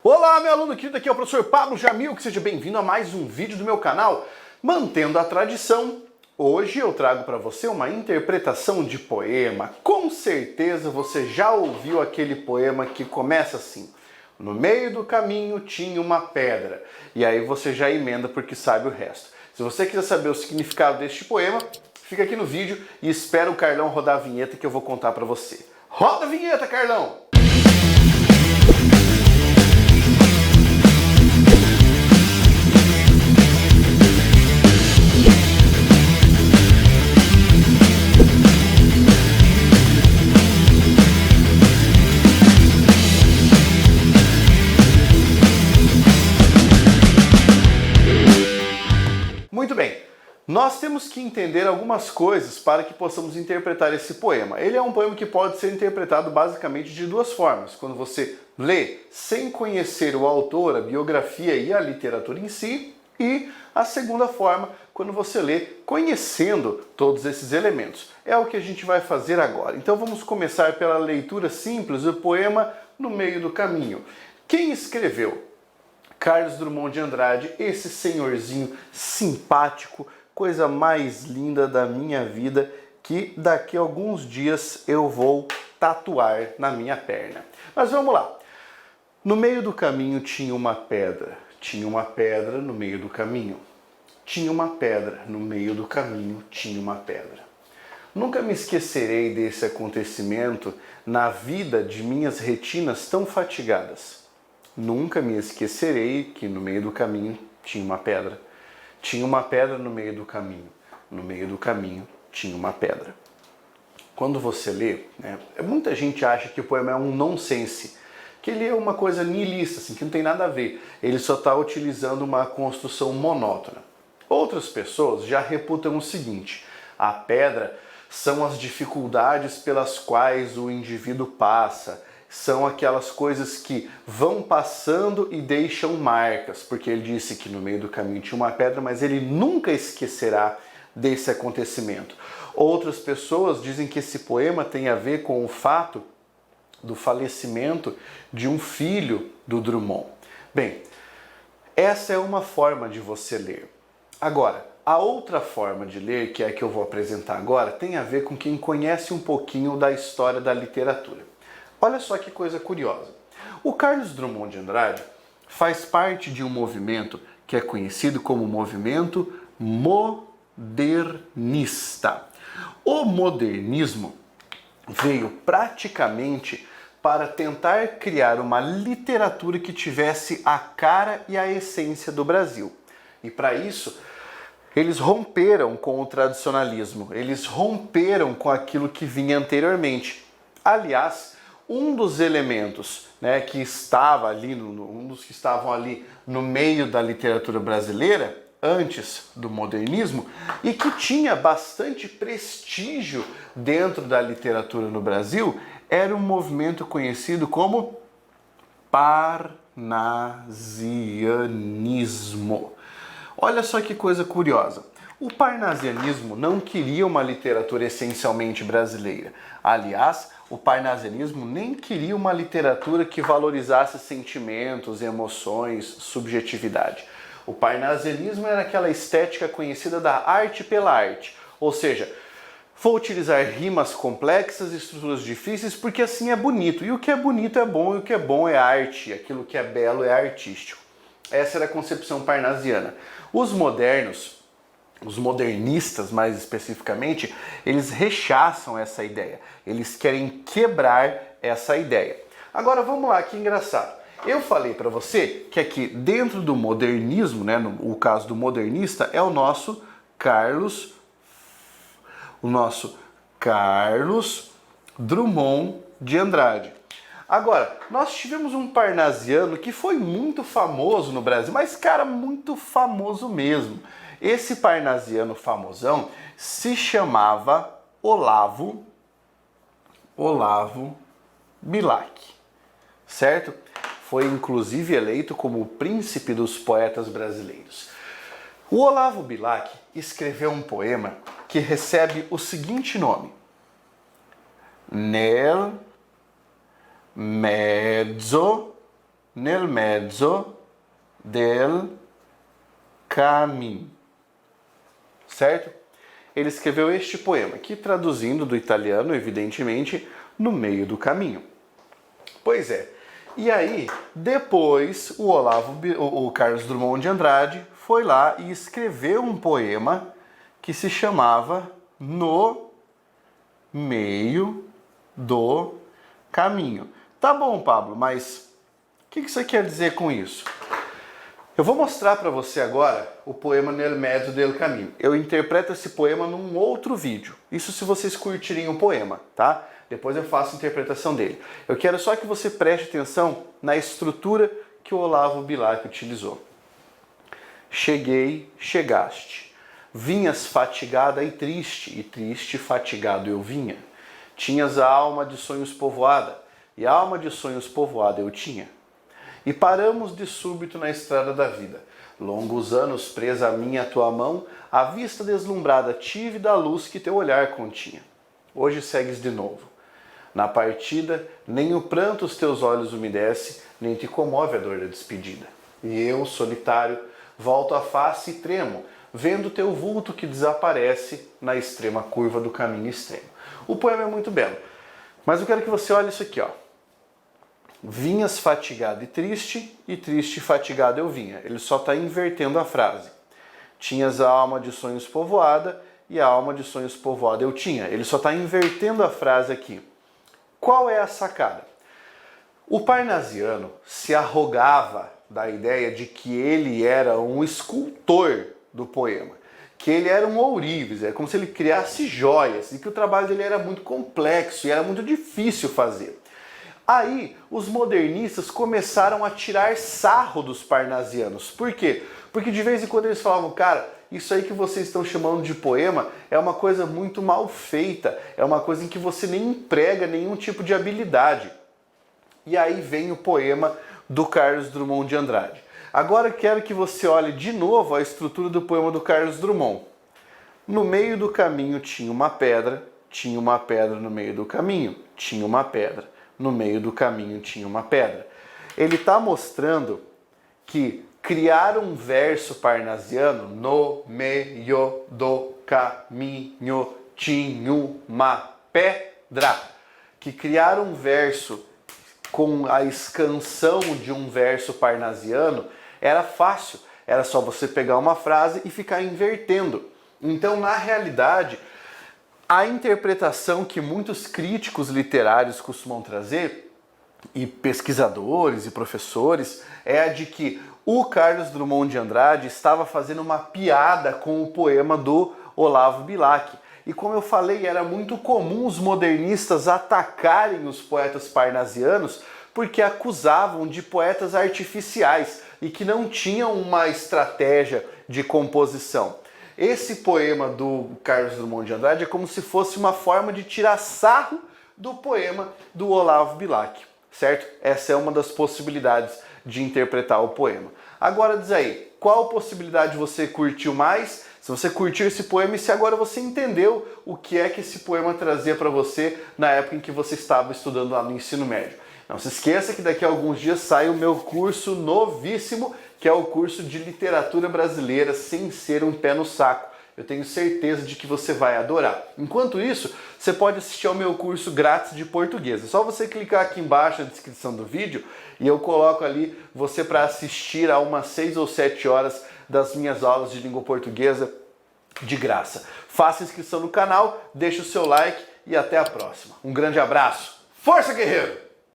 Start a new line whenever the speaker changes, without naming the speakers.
Olá, meu aluno querido, aqui é o professor Pablo Jamil, que seja bem-vindo a mais um vídeo do meu canal. Mantendo a tradição, hoje eu trago para você uma interpretação de poema. Com certeza você já ouviu aquele poema que começa assim: no meio do caminho tinha uma pedra. E aí você já emenda porque sabe o resto. Se você quiser saber o significado deste poema, fica aqui no vídeo e espera o Carlão rodar a vinheta que eu vou contar para você. Roda a vinheta, Carlão! Muito bem, nós temos que entender algumas coisas para que possamos interpretar esse poema. Ele é um poema que pode ser interpretado basicamente de duas formas. Quando você lê sem conhecer o autor, a biografia e a literatura em si, e a segunda forma, quando você lê conhecendo todos esses elementos. É o que a gente vai fazer agora. Então vamos começar pela leitura simples do poema No Meio do Caminho. Quem escreveu? Carlos Drummond de Andrade, esse senhorzinho simpático, coisa mais linda da minha vida, que daqui a alguns dias eu vou tatuar na minha perna. Mas vamos lá. No meio do caminho tinha uma pedra. Tinha uma pedra no meio do caminho. Tinha uma pedra no meio do caminho. Tinha uma pedra. Nunca me esquecerei desse acontecimento na vida de minhas retinas tão fatigadas. Nunca me esquecerei que no meio do caminho tinha uma pedra. Tinha uma pedra no meio do caminho. No meio do caminho tinha uma pedra. Quando você lê, muita gente acha que o poema é um nonsense, que ele é uma coisa nihilista, assim, que não tem nada a ver. Ele só está utilizando uma construção monótona. Outras pessoas já reputam o seguinte: a pedra são as dificuldades pelas quais o indivíduo passa. São aquelas coisas que vão passando e deixam marcas, porque ele disse que no meio do caminho tinha uma pedra, mas ele nunca esquecerá desse acontecimento. Outras pessoas dizem que esse poema tem a ver com o fato do falecimento de um filho do Drummond. Bem, essa é uma forma de você ler. Agora, a outra forma de ler, que é a que eu vou apresentar agora, tem a ver com quem conhece um pouquinho da história da literatura. Olha só que coisa curiosa. O Carlos Drummond de Andrade faz parte de um movimento que é conhecido como movimento modernista. O modernismo veio praticamente para tentar criar uma literatura que tivesse a cara e a essência do Brasil. E para isso, eles romperam com o tradicionalismo, eles romperam com aquilo que vinha anteriormente. Aliás, um dos elementos que estava ali, um dos que estavam ali no meio da literatura brasileira, antes do modernismo, e que tinha bastante prestígio dentro da literatura no Brasil, era um movimento conhecido como parnasianismo. Olha só que coisa curiosa. O parnasianismo não queria uma literatura essencialmente brasileira. Aliás, o parnasianismo nem queria uma literatura que valorizasse sentimentos, emoções, subjetividade. O parnasianismo era aquela estética conhecida da arte pela arte. Ou seja, vou utilizar rimas complexas e estruturas difíceis porque assim é bonito. E o que é bonito é bom, e o que é bom é arte. Aquilo que é belo é artístico. Essa era a concepção parnasiana. Os modernos, os modernistas mais especificamente, eles rechaçam essa ideia. Eles querem quebrar essa ideia. Agora vamos lá, que engraçado. Eu falei para você que aqui dentro do modernismo, o caso do modernista é o nosso Carlos Drummond de Andrade. Agora, nós tivemos um parnasiano que foi muito famoso no Brasil, mas cara, muito famoso mesmo. Esse parnasiano famosão se chamava Olavo Bilac, certo? Foi inclusive eleito como o príncipe dos poetas brasileiros. O Olavo Bilac escreveu um poema que recebe o seguinte nome: Nel mezzo nel mezzo del cammino. Certo? Ele escreveu este poema, que traduzindo do italiano, evidentemente, no meio do caminho. Pois é. E aí, depois, o Carlos Drummond de Andrade foi lá e escreveu um poema que se chamava No Meio do Caminho. Tá bom, Pablo, mas o que você quer dizer com isso? Eu vou mostrar para você agora o poema Nel mezzo del cammino. Eu interpreto esse poema num outro vídeo. Isso se vocês curtirem o poema, tá? Depois eu faço a interpretação dele. Eu quero só que você preste atenção na estrutura que o Olavo Bilac utilizou. Cheguei, chegaste. Vinhas fatigada e triste fatigado eu vinha. Tinhas a alma de sonhos povoada, e a alma de sonhos povoada eu tinha. E paramos de súbito na estrada da vida. Longos anos presa a minha tua mão, a vista deslumbrada tive da luz que teu olhar continha. Hoje segues de novo. Na partida, nem o pranto os teus olhos umedece, nem te comove a dor da despedida. E eu, solitário, volto a face e tremo, vendo teu vulto que desaparece na extrema curva do caminho extremo. O poema é muito belo, mas eu quero que você olhe isso aqui, ó. Vinhas fatigado e triste fatigado eu vinha. Ele só está invertendo a frase. Tinhas a alma de sonhos povoada e a alma de sonhos povoada eu tinha. Ele só está invertendo a frase aqui. Qual é a sacada? O parnasiano se arrogava da ideia de que ele era um escultor do poema, que ele era um ourives, é como se ele criasse joias, e que o trabalho dele era muito complexo e era muito difícil fazer. Aí, os modernistas começaram a tirar sarro dos parnasianos. Por quê? Porque de vez em quando eles falavam, cara, isso aí que vocês estão chamando de poema é uma coisa muito mal feita, é uma coisa em que você nem emprega nenhum tipo de habilidade. E aí vem o poema do Carlos Drummond de Andrade. Agora eu quero que você olhe de novo a estrutura do poema do Carlos Drummond. No meio do caminho tinha uma pedra no meio do caminho, tinha uma pedra. No meio do caminho tinha uma pedra. Ele está mostrando que criar um verso parnasiano, no meio do caminho tinha uma pedra, que criar um verso com a escansão de um verso parnasiano era fácil, era só você pegar uma frase e ficar invertendo. Então, na realidade, a interpretação que muitos críticos literários costumam trazer, e pesquisadores e professores, é a de que o Carlos Drummond de Andrade estava fazendo uma piada com o poema do Olavo Bilac. E como eu falei, era muito comum os modernistas atacarem os poetas parnasianos porque acusavam de poetas artificiais e que não tinham uma estratégia de composição. Esse poema do Carlos Drummond de Andrade é como se fosse uma forma de tirar sarro do poema do Olavo Bilac, certo? Essa é uma das possibilidades de interpretar o poema. Agora diz aí, qual possibilidade você curtiu mais? Se você curtiu esse poema e se agora você entendeu o que é que esse poema trazia para você na época em que você estava estudando lá no ensino médio. Não se esqueça que daqui a alguns dias sai o meu curso novíssimo, que é o curso de literatura brasileira sem ser um pé no saco. Eu tenho certeza de que você vai adorar. Enquanto isso, você pode assistir ao meu curso grátis de português. É só você clicar aqui embaixo na descrição do vídeo e eu coloco ali você para assistir a umas 6 ou 7 horas das minhas aulas de língua portuguesa de graça. Faça inscrição no canal, deixe o seu like e até a próxima. Um grande abraço. Força, guerreiro!